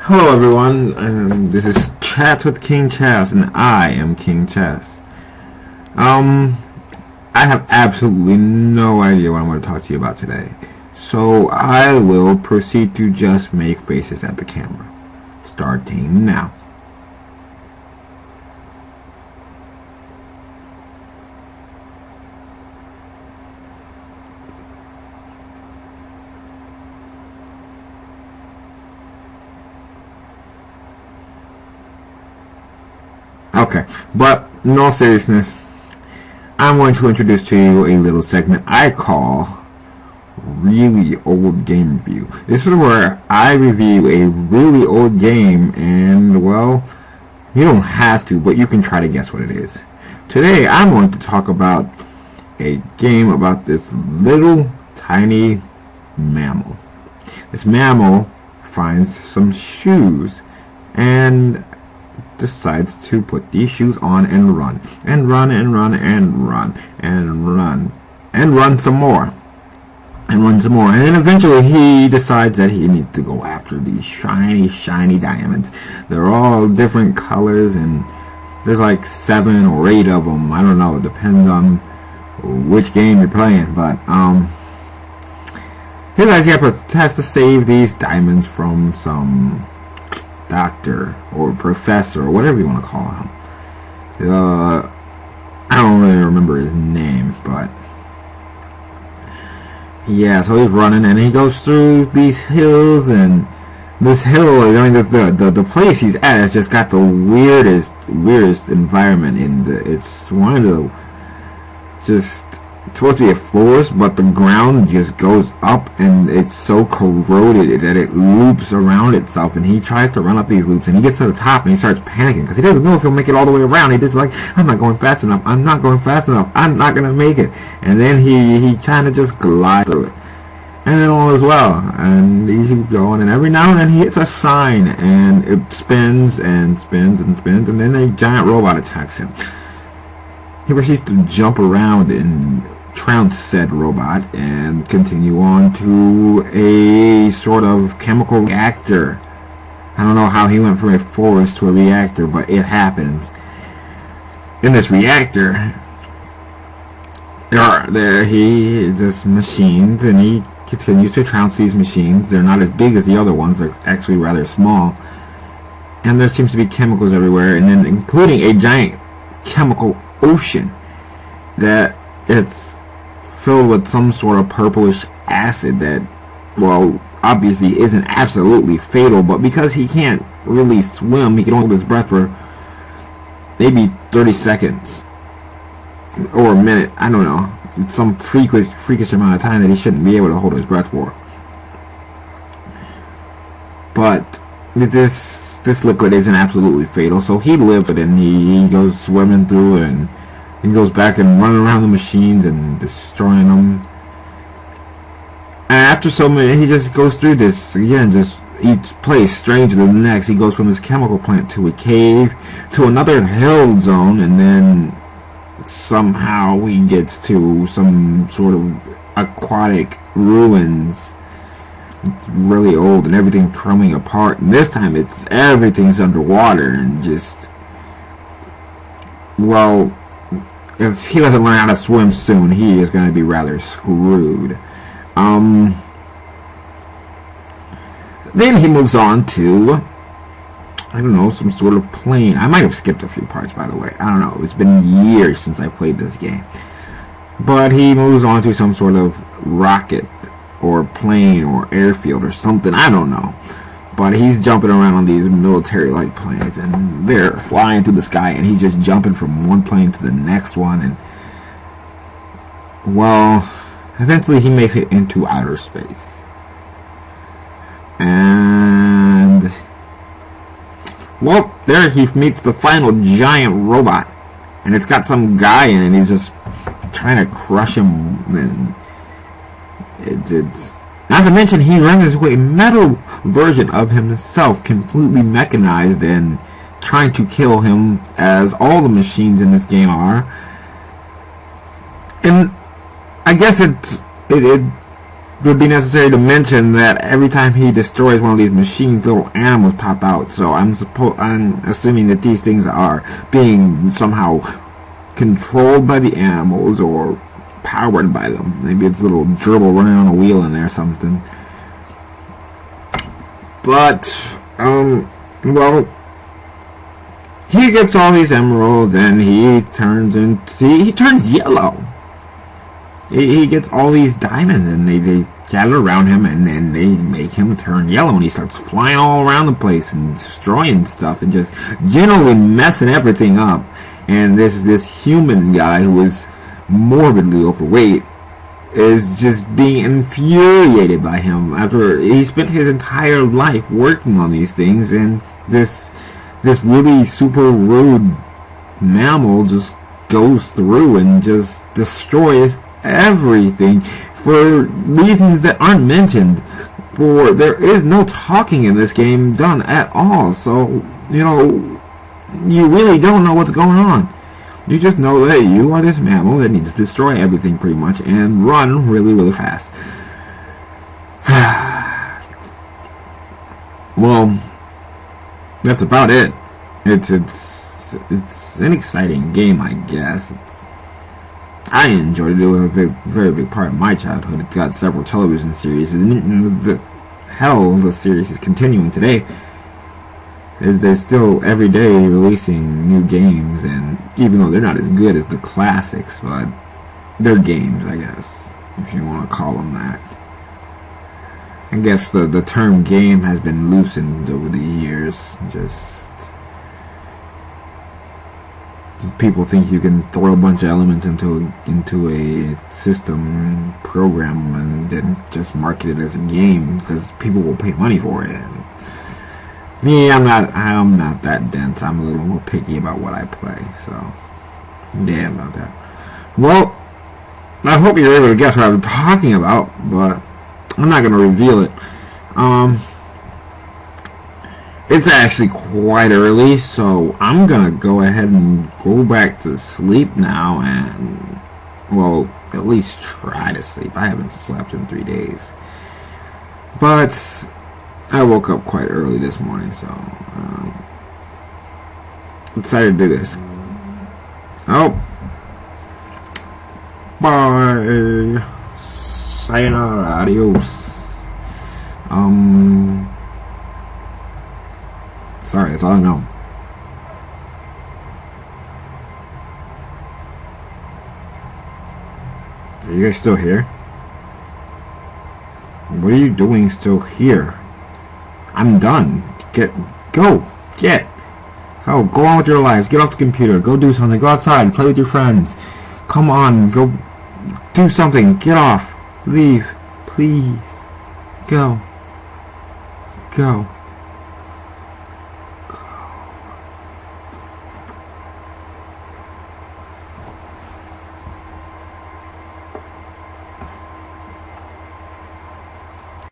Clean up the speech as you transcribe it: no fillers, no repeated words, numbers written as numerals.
Hello everyone, this is Chats with King Chess, and I am King Chess. I have absolutely no idea what I'm going to talk to you about today, so I will proceed to just make faces at the camera. Starting now. Okay, but in all seriousness, I'm going to introduce to you a little segment I call Really Old Game Review. This is where I review a really old game, and well, you don't have to, but you can try to guess what it is. Today, I'm going to talk about a game about this little tiny mammal. This mammal finds some shoes and decides to put these shoes on and run and run and run and run and run and run some more and run some more, and then eventually he decides that he needs to go after these shiny diamonds. They're all different colors, and there's like 7 or 8 of them. I don't know, it depends on which game you're playing, but his idea has to save these diamonds from some doctor or professor or whatever you want to call him. I don't really remember his name, but yeah, so he's running and he goes through these hills, and this hill, I mean, the place he's at has just got the weirdest environment it's one of the, just, it's supposed to be a forest, but the ground just goes up and it's so corroded that it loops around itself, and he tries to run up these loops and he gets to the top and he starts panicking because he doesn't know if he'll make it all the way around. He just like, I'm not going fast enough, I'm not gonna make it, and then he kind of just glides through it, and then all is well, and he keeps going, and every now and then he hits a sign and it spins and spins and spins, and then a giant robot attacks him. He proceeds to jump around and trounce said robot and continue on to a sort of chemical reactor. I don't know how he went from a forest to a reactor, but it happens. In this reactor, he just machines, and he continues to trounce these machines. They're not as big as the other ones, they're actually rather small, and there seems to be chemicals everywhere, and then including a giant chemical ocean that it's filled with some sort of purplish acid that, well, obviously isn't absolutely fatal, but because he can't really swim, he can hold his breath for maybe 30 seconds or a minute, I don't know. It's some freakish amount of time that he shouldn't be able to hold his breath for. But this liquid isn't absolutely fatal, so he lived it, and he goes swimming through, and he goes back and running around the machines and destroying them. And after so many, he just goes through this again, just each place stranger than the next. He goes from this chemical plant to a cave to another hill zone, and then somehow he gets to some sort of aquatic ruins. It's really old and everything crumbling apart, and this time everything's underwater, and just, well, if he doesn't learn how to swim soon, he is going to be rather screwed. Then he moves on to, I don't know, some sort of plane. I might have skipped a few parts, by the way. I don't know. It's been years since I played this game. But he moves on to some sort of rocket or plane or airfield or something. I don't know. But he's jumping around on these military-like planes, and they're flying through the sky, and he's just jumping from one plane to the next one, and, well, eventually he makes it into outer space. And, well, there he meets the final giant robot, and it's got some guy in it, and he's just trying to crush him, and it's not to mention he runs into a metal version of himself, completely mechanized and trying to kill him, as all the machines in this game are. And I guess it it would be necessary to mention that every time he destroys one of these machines, little animals pop out. So I'm assuming that these things are being somehow controlled by the animals or powered by them. Maybe it's a little gerbil running on a wheel in there or something. But well, he gets all these emeralds and he turns yellow. He gets all these diamonds and they gather around him and then they make him turn yellow and he starts flying all around the place and destroying stuff and just generally messing everything up. And this human guy who is morbidly overweight is just being infuriated by him after he spent his entire life working on these things, and this really super rude mammal just goes through and just destroys everything for reasons that aren't mentioned. For there is no talking in this game done at all, so you really don't know what's going on. You just know that you are this mammal that needs to destroy everything pretty much and run really, really fast. Well, that's about it. It's an exciting game, I guess. I enjoyed it. It was a very big part of my childhood. It got several television series, and the series is continuing today. They're still every day releasing new games, and even though they're not as good as the classics, but they're games, I guess, if you want to call them that. I guess the term game has been loosened over the years. Just people think you can throw a bunch of elements into a system program and then just market it as a game because people will pay money for it. And me, I'm not that dense. I'm a little more picky about what I play. So yeah, about that. Well, I hope you're able to guess what I'm talking about, but I'm not going to reveal it. It's actually quite early, so I'm going to go ahead and go back to sleep now and, well, at least try to sleep. I haven't slept in 3 days. But I woke up quite early this morning, so decided to do this. Oh. Bye. Sayonara. Adios. Sorry, that's all I know. Are you guys still here? What are you doing still here? I'm done. Go. So, go on with your lives. Get off the computer. Go do something. Go outside. Play with your friends. Come on. Go do something. Get off. Leave. Please. Go.